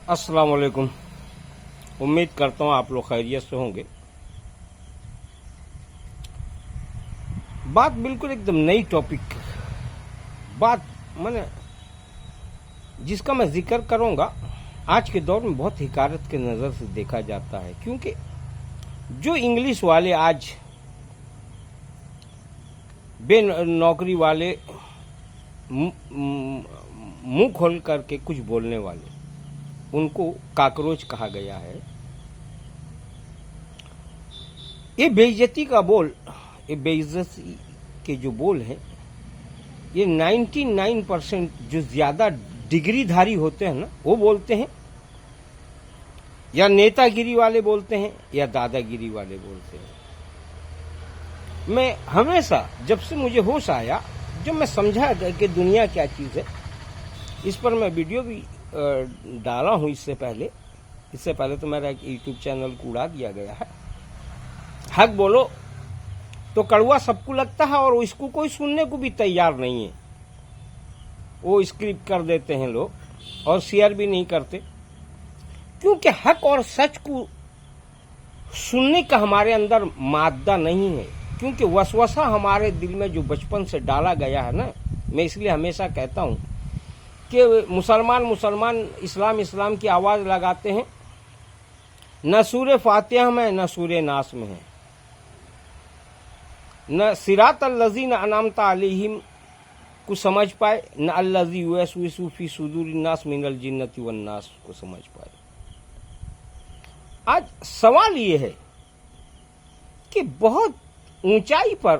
अस्सलाम वालेकुम। उम्मीद करता हूँ आप लोग खैरियत से होंगे। बात बिल्कुल एकदम नई टॉपिक, बात मैंने जिसका मैं जिक्र करूंगा आज के दौर में बहुत हिकारत के नज़र से देखा जाता है, क्योंकि जो इंग्लिश वाले आज बे नौकरी वाले मुंह खोल करके कुछ बोलने वाले, उनको काकरोच कहा गया है। ये बेइज्जती का बोल, ये बेइज्जती के जो बोल हैं, ये 99% जो ज्यादा डिग्रीधारी होते हैं ना, वो बोलते हैं, या नेतागिरी वाले बोलते हैं, या दादागिरी वाले बोलते हैं। मैं हमेशा जब से मुझे होश आया, जब मैं समझा कि दुनिया क्या चीज है, इस पर मैं वीडियो भी डाला हूं। इससे पहले तो मेरा एक यूट्यूब चैनल को उड़ा दिया गया है। हक बोलो तो कड़वा सबको लगता है, और इसको कोई सुनने को भी तैयार नहीं है। वो स्क्रिप्ट कर देते हैं लोग और शेयर भी नहीं करते, क्योंकि हक और सच को सुनने का हमारे अंदर मादा नहीं है। क्योंकि वसवसा हमारे दिल में जो बचपन से डाला गया है ना, मैं इसलिए हमेशा कहता हूं कि मुसलमान इस्लाम की आवाज लगाते हैं, न सूरे फातिहा में न सूरे नास में है, न सिरात अल्लज़ीन अनअमता अलैहिम को समझ पाए, न अल्लज़ी युवस्विसु फी सुदूरिन नास मिनल जिन्नति वन नास को समझ पाए। आज सवाल ये है कि बहुत ऊंचाई पर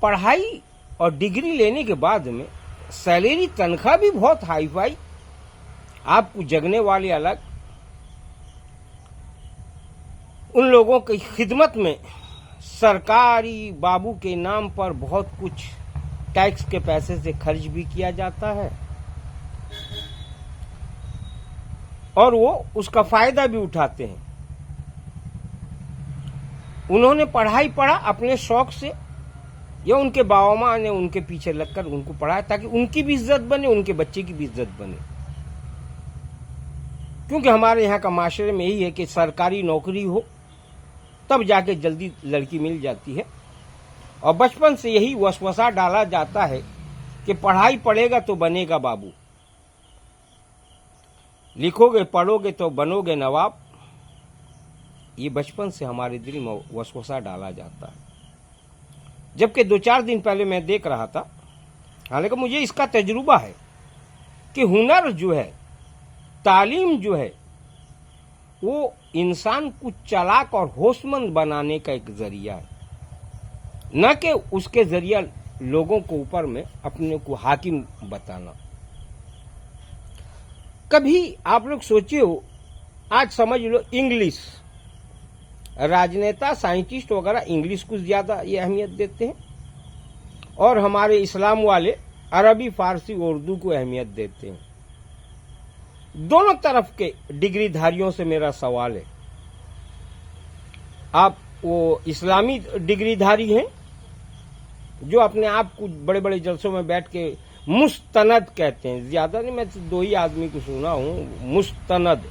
पढ़ाई और डिग्री लेने के बाद में सैलरी, तनख्वाह भी बहुत हाई फाई, आपको जगने वाले अलग, उन लोगों की खिदमत में सरकारी बाबू के नाम पर बहुत कुछ टैक्स के पैसे से खर्च भी किया जाता है, और वो उसका फायदा भी उठाते हैं। उन्होंने पढ़ा अपने शौक से, या उनके बाबा माँ ने उनके पीछे लगकर उनको पढ़ाया ताकि उनकी भी इज्जत बने, उनके बच्चे की भी इज्जत बने। क्योंकि हमारे यहाँ का माशरे में यही है कि सरकारी नौकरी हो तब जाके जल्दी लड़की मिल जाती है, और बचपन से यही वसवसा डाला जाता है कि पढ़ाई पढ़ेगा तो बनेगा बाबू, लिखोगे पढ़ोगे तो बनोगे नवाब। ये बचपन से हमारे दिल में वसवसा डाला जाता है। जबकि 2-4 दिन पहले मैं देख रहा था, हालांकि मुझे इसका तजुर्बा है कि हुनर जो है, तालीम जो है, वो इंसान को चालाक और होशमंद बनाने का एक जरिया है, न कि उसके जरिया लोगों को ऊपर में अपने को हाकिम बताना। कभी आप लोग सोचे हो, आज समझ लो इंग्लिश, राजनेता साइंटिस्ट वगैरह इंग्लिश को ज्यादा ये अहमियत देते हैं, और हमारे इस्लाम वाले अरबी, फारसी, उर्दू को अहमियत देते हैं। दोनों तरफ के डिग्रीधारियों से मेरा सवाल है, आप वो इस्लामी डिग्रीधारी हैं जो अपने आप को बड़े बड़े जलसों में बैठ के मुस्तनद कहते हैं, ज्यादा नहीं, मैं 2 ही आदमी को सुना हूं, मुस्तनद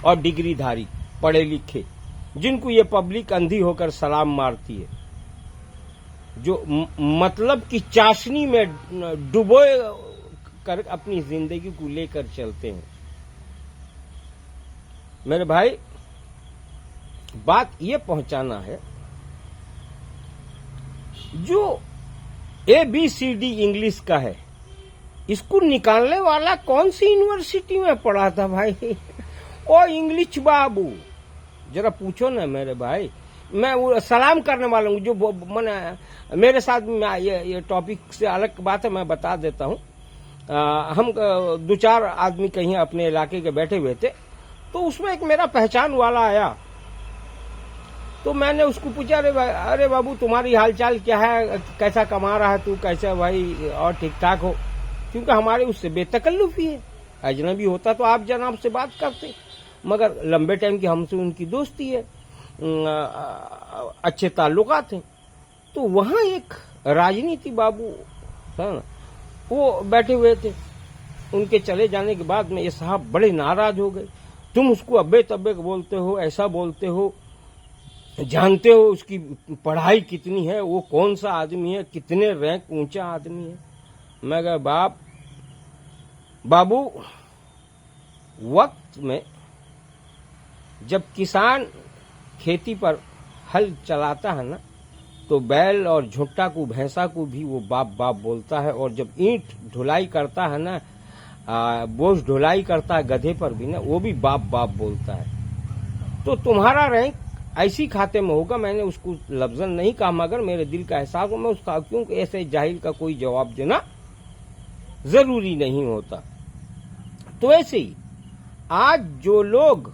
और डिग्रीधारी पढ़े लिखे, जिनको ये पब्लिक अंधी होकर सलाम मारती है, जो मतलब की चाशनी में डुबोए कर अपनी जिंदगी को लेकर चलते हैं। मेरे भाई, बात ये पहुंचाना है, जो ABCD इंग्लिश का है, इसको निकालने वाला कौन सी यूनिवर्सिटी में पढ़ा था भाई? ओ इंग्लिश बाबू, जरा पूछो ना मेरे भाई। मैं वो सलाम करने वाला हूँ, जो मैंने मेरे साथ में ये टॉपिक से अलग बात है, मैं बता देता हूँ। हम 2-4 आदमी कहीं अपने इलाके के बैठे हुए थे, तो उसमें एक मेरा पहचान वाला आया, तो मैंने उसको पूछा, अरे बाबू तुम्हारी हालचाल क्या है, कैसा कमा रहा है तू, कैसा भाई, और ठीक ठाक हो? क्योंकि हमारे उससे बेतकल्लुफी है, अजनबी होता तो आप जनाब से बात करते, मगर लंबे टाइम की हमसे उनकी दोस्ती है, अच्छे ताल्लुकात हैं। तो वहां एक राजनीति बाबू था ना, वो बैठे हुए थे, उनके चले जाने के बाद में ये साहब बड़े नाराज हो गए। तुम उसको अब्बे तब्बे बोलते हो, ऐसा बोलते हो, जानते हो उसकी पढ़ाई कितनी है, वो कौन सा आदमी है, कितने रैंक ऊंचा आदमी है। मैं कहा बाबू, वक्त में जब किसान खेती पर हल चलाता है ना, तो बैल और झुट्टा को, भैंसा को भी वो बाप बाप बोलता है। और जब ईंट ढुलाई करता है ना, बोझ ढुलाई करता है गधे पर भी ना, वो भी बाप बाप बोलता है। तो तुम्हारा रैंक ऐसी खाते में होगा। मैंने उसको लफ्जन नहीं कहा, मगर मेरे दिल का एहसास हो, मैं उसका, क्योंकि ऐसे जाहिल का कोई जवाब देना जरूरी नहीं होता। तो ऐसे ही आज जो लोग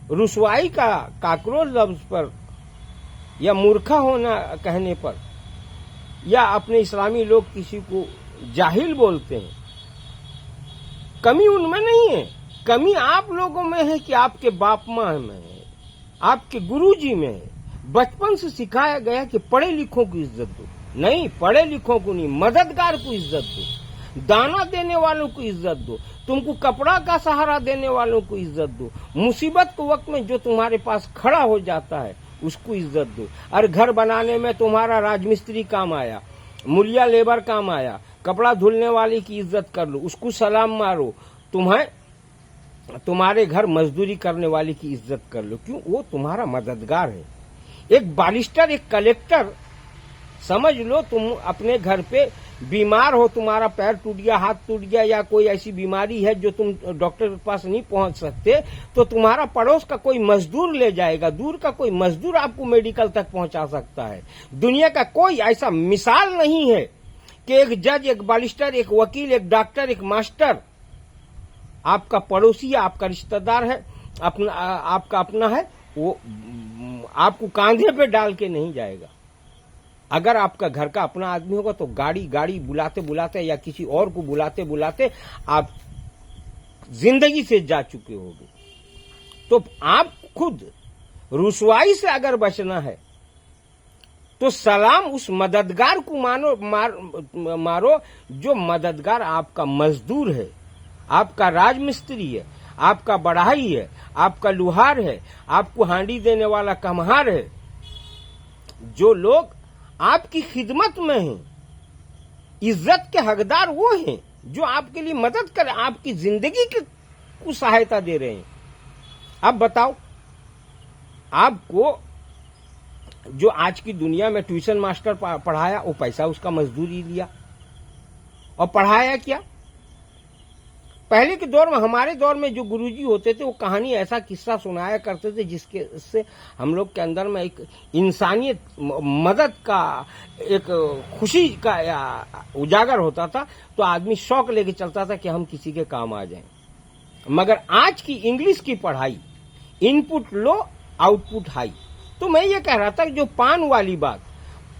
रुसवाई का काकरोच लफ्ज पर या मूर्खा होना कहने पर या अपने इस्लामी लोग किसी को जाहिल बोलते हैं, कमी उनमें नहीं है, कमी आप लोगों में है कि आपके बाप माँ में है, आपके गुरुजी में है। बचपन से सिखाया गया कि पढ़े लिखों की इज्जत दो। नहीं, पढ़े लिखों को नहीं, मददगार को इज्जत दो, दाना देने वालों को इज्जत दो, तुमको कपड़ा का सहारा देने वालों को इज्जत दो, मुसीबत के वक्त में जो तुम्हारे पास खड़ा हो जाता है उसको इज्जत दो। और घर बनाने में तुम्हारा राजमिस्त्री काम आया, मुलिया लेबर काम आया, कपड़ा धुलने वाले की इज्जत कर लो, उसको सलाम मारो। तुम्हारे घर मजदूरी करने वाले की इज्जत कर लो, क्यों? वो तुम्हारा मददगार है। एक बारिस्टर, एक कलेक्टर, समझ लो तुम अपने घर पे बीमार हो, तुम्हारा पैर टूट गया, हाथ टूट गया, या कोई ऐसी बीमारी है जो तुम डॉक्टर के पास नहीं पहुंच सकते, तो तुम्हारा पड़ोस का कोई मजदूर ले जाएगा, दूर का कोई मजदूर आपको मेडिकल तक पहुंचा सकता है। दुनिया का कोई ऐसा मिसाल नहीं है कि एक जज, एक बारिस्टर, एक वकील, एक डॉक्टर, एक मास्टर आपका पड़ोसी है, आपका रिश्तेदार है, आपका अपना है, वो आपको कांधे पे डाल के नहीं जाएगा। अगर आपका घर का अपना आदमी होगा तो गाड़ी बुलाते बुलाते या किसी और को बुलाते बुलाते आप जिंदगी से जा चुके होगे। तो आप खुद रुसवाई से अगर बचना है तो सलाम उस मददगार को मारो जो मददगार आपका मजदूर है, आपका राजमिस्त्री है, आपका बढ़ाई है, आपका लुहार है, आपको हांडी देने वाला कम्हार है। जो लोग आपकी खिदमत में हैं, इज्जत के हकदार वो हैं जो आपके लिए मदद करें, आपकी जिंदगी को सहायता दे रहे हैं। अब बताओ, आपको जो आज की दुनिया में ट्यूशन मास्टर पढ़ाया, वो पैसा उसका मजदूरी लिया और पढ़ाया क्या? पहले के दौर में, हमारे दौर में जो गुरुजी होते थे, वो कहानी, ऐसा किस्सा सुनाया करते थे जिसके से हम लोग के अंदर में एक इंसानियत, मदद का, एक खुशी का उजागर होता था। तो आदमी शौक लेके चलता था कि हम किसी के काम आ जाएं। मगर आज की इंग्लिश की पढ़ाई, इनपुट लो आउटपुट हाई। तो मैं ये कह रहा था कि जो पान वाली बात,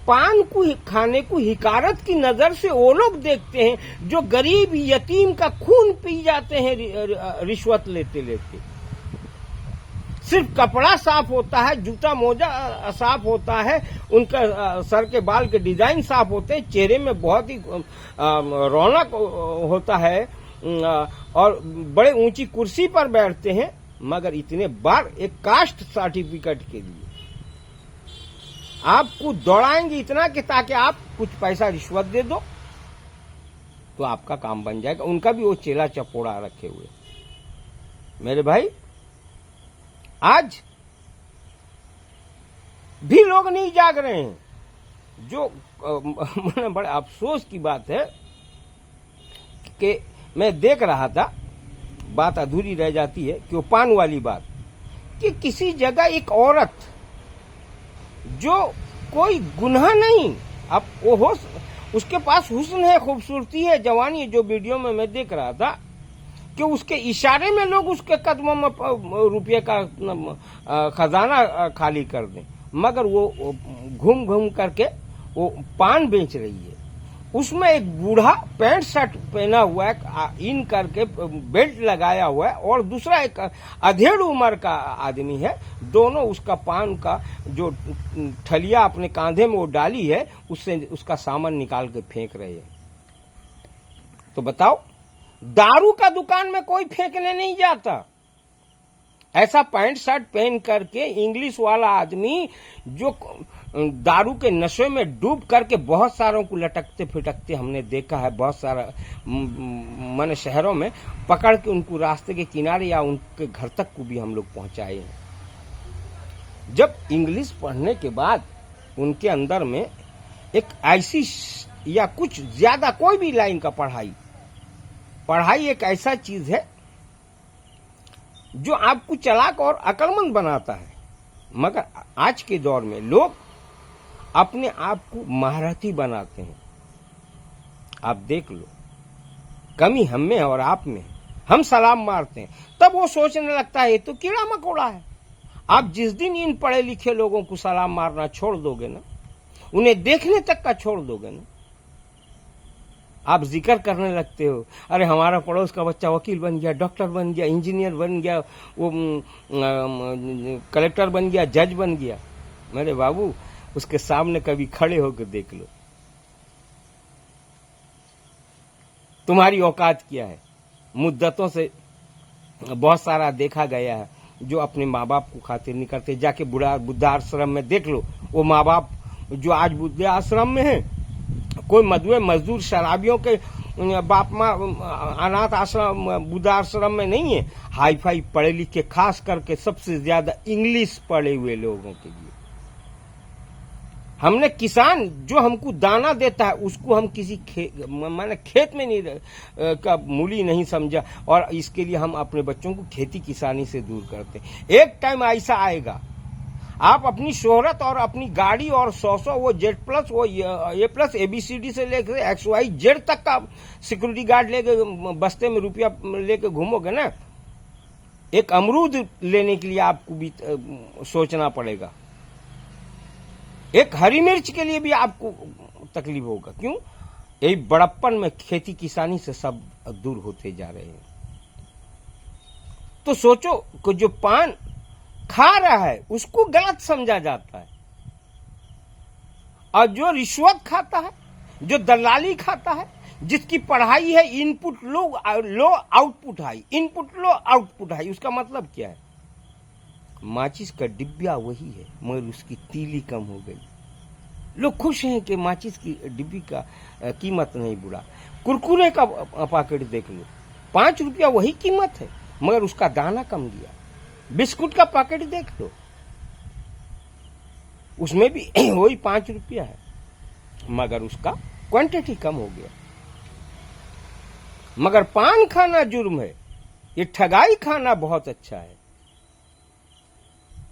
पान को खाने को हिकारत की नजर से वो लोग देखते हैं जो गरीब यतीम का खून पी जाते हैं रिश्वत लेते लेते। सिर्फ कपड़ा साफ होता है, जूता मोजा साफ होता है, उनका सर के बाल के डिजाइन साफ होते हैं, चेहरे में बहुत ही रौनक होता है और बड़े ऊंची कुर्सी पर बैठते हैं, मगर इतने बार एक कास्ट सर्टिफिकेट के लिए आपको दौड़ाएंगे इतना कि ताकि आप कुछ पैसा रिश्वत दे दो तो आपका काम बन जाएगा। उनका भी वो चेला चपोड़ा रखे हुए। मेरे भाई, आज भी लोग नहीं जाग रहे हैं। जो बड़े अफसोस की बात है कि मैं देख रहा था, बात अधूरी रह जाती है कि वो पान वाली बात, कि किसी जगह एक औरत जो कोई गुनाह नहीं, अब वो हो, उसके पास हुस्न है, खूबसूरती है, जवानी है, जो वीडियो में मैं देख रहा था कि उसके इशारे में लोग उसके कदमों में रुपये का खजाना खाली कर दें, मगर वो घूम घूम करके वो पान बेच रही है। उसमें एक बूढ़ा पैंट शर्ट पहना हुआ है, इन करके बेल्ट लगाया हुआ है, और दूसरा एक अधेड़ उम्र का आदमी है। दोनों उसका पान का जो ठलिया अपने कांधे में वो डाली है, उससे उसका सामान निकाल के फेंक रहे हैं। तो बताओ, दारू का दुकान में कोई फेंकने नहीं जाता। ऐसा पैंट शर्ट पहन करके इंग्लिश वाला आदमी जो दारू के नशे में डूब करके बहुत सारों को लटकते फिटकते हमने देखा है। बहुत सारा मैंने शहरों में पकड़ के उनको रास्ते के किनारे या उनके घर तक को भी हम लोग पहुंचाए हैं। जब इंग्लिश पढ़ने के बाद उनके अंदर में एक ऐसी या कुछ ज्यादा कोई भी लाइन का पढ़ाई एक ऐसा चीज है जो आपको चालाक और अक्लमंद बनाता है। मगर आज के दौर में लोग अपने आप को महारथी बनाते हैं। आप देख लो, कमी हम में और आप में। हम सलाम मारते हैं तब वो सोचने लगता है ये तो कीड़ा मकोड़ा है। आप जिस दिन इन पढ़े लिखे लोगों को सलाम मारना छोड़ दोगे ना, उन्हें देखने तक का छोड़ दोगे ना, आप जिक्र करने लगते हो, अरे हमारा पड़ोस का बच्चा वकील बन गया, डॉक्टर बन गया, इंजीनियर बन गया, वो कलेक्टर बन गया, जज बन गया। मेरे बाबू, उसके सामने कभी खड़े होकर देख लो, तुम्हारी औकात क्या है। मुद्दतों से बहुत सारा देखा गया है जो अपने माँ बाप को खातिर नहीं करते। जाके वृद्धाश्रम में देख लो, वो माँ बाप जो आज वृद्धाश्रम में है, कोई मधुए मजदूर शराबियों के बाप माँ अनाथ आश्रम वृद्धाश्रम में नहीं है। हाई फाई पढ़े लिखे, खास करके सबसे ज्यादा इंग्लिश पढ़े हुए लोगों के लिए। हमने किसान जो हमको दाना देता है उसको हम किसी खेत में नहीं का मूली नहीं समझा, और इसके लिए हम अपने बच्चों को खेती किसानी से दूर करते हैं। एक टाइम ऐसा आएगा, आप अपनी शोहरत और अपनी गाड़ी और 100 वो जेड प्लस, वो ए प्लस, ABCD से लेकर XYZ तक का सिक्योरिटी गार्ड लेके बस्ते में रुपया लेके घूमोगे ना, एक अमरूद लेने के लिए आपको भी सोचना पड़ेगा। एक हरी मिर्च के लिए भी आपको तकलीफ होगा। क्यों? यही बड़प्पन में खेती किसानी से सब दूर होते जा रहे हैं। तो सोचो कि जो पान खा रहा है उसको गलत समझा जाता है, और जो रिश्वत खाता है, जो दलाली खाता है, जिसकी पढ़ाई है input low output high, input low output high, उसका मतलब क्या है? माचिस का डिब्बा वही है मगर उसकी तीली कम हो गई। लोग खुश हैं कि माचिस की डिब्बी का कीमत नहीं बुढ़ा। कुरकुरे का पैकेट देख लो, 5 रुपया वही कीमत है मगर उसका दाना कम गया। बिस्कुट का पैकेट देख लो, उसमें भी वही 5 रुपया है मगर उसका क्वांटिटी कम हो गया। मगर पान खाना जुर्म है, ये ठगाई खाना बहुत अच्छा है।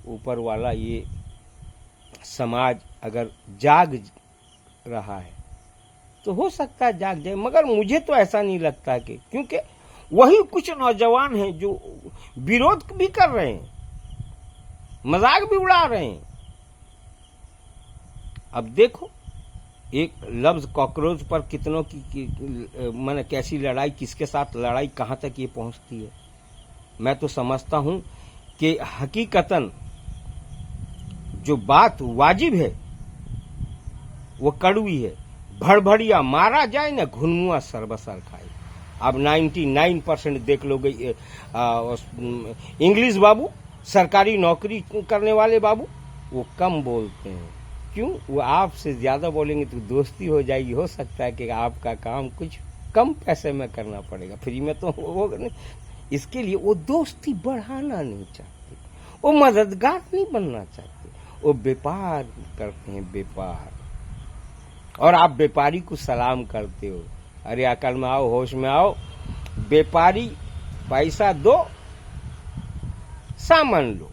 ऊपर वाला ये समाज अगर जाग रहा है तो हो सकता है जाग जाए, मगर मुझे तो ऐसा नहीं लगता कि, क्योंकि वही कुछ नौजवान हैं जो विरोध भी कर रहे हैं, मजाक भी उड़ा रहे हैं। अब देखो, एक लफ्ज कॉकरोच पर कितनों की माने कैसी लड़ाई, किसके साथ लड़ाई, कहां तक ये पहुंचती है। मैं तो समझता हूं कि हकीकतन जो बात वाजिब है वो कड़वी है। भड़भड़िया मारा जाए ना, घुनमुआ सरबसर खाए। अब 99% देख लोगे इंग्लिश बाबू, सरकारी नौकरी करने वाले बाबू, वो कम बोलते हैं। क्यों? वो आपसे ज्यादा बोलेंगे तो दोस्ती हो जाएगी। हो सकता है कि आपका काम कुछ कम पैसे में करना पड़ेगा, फ्री में तो होगा नहीं। इसके लिए वो दोस्ती बढ़ाना नहीं चाहते, वो मददगार नहीं बनना चाहते, वो व्यापार करते हैं, व्यापार। और आप व्यापारी को सलाम करते हो, अरे अकल में आओ, होश में आओ। व्यापारी पैसा दो, सामान लो।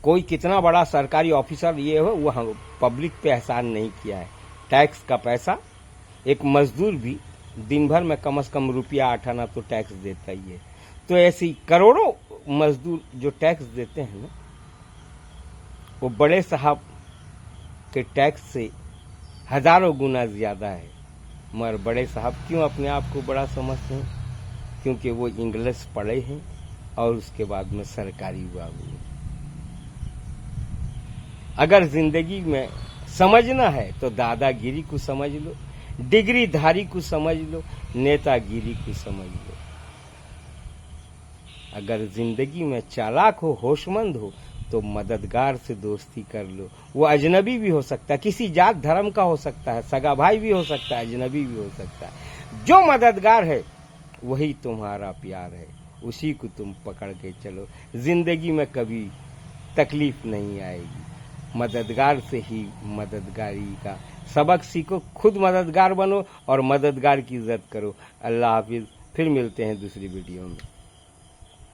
कोई कितना बड़ा सरकारी ऑफिसर ये हो, वो हम पब्लिक पे एहसान नहीं किया है। टैक्स का पैसा, एक मजदूर भी दिन भर में कम से कम रुपया 8 आना तो टैक्स देता ही है। तो ऐसी करोड़ों मजदूर जो टैक्स देते हैं ना, वो बड़े साहब के टैक्स से हजारों गुना ज्यादा है। मगर बड़े साहब क्यों अपने आप को बड़ा समझते हैं? क्योंकि वो इंग्लिश पढ़े हैं और उसके बाद में सरकारी बाबू। अगर जिंदगी में समझना है तो दादागिरी को समझ लो, डिग्रीधारी को समझ लो, नेतागिरी को समझ लो। अगर जिंदगी में चालाक हो, होशमंद हो, तो मददगार से दोस्ती कर लो। वो अजनबी भी हो सकता है, किसी जात धर्म का हो सकता है, सगा भाई भी हो सकता है, अजनबी भी हो सकता है। जो मददगार है वही तुम्हारा प्यार है, उसी को तुम पकड़ के चलो। जिंदगी में कभी तकलीफ नहीं आएगी। मददगार से ही मददगारी का सबक सीखो, खुद मददगार बनो और मददगार की इज्जत करो। अल्लाह हाफिज। फिर मिलते हैं दूसरी वीडियो में।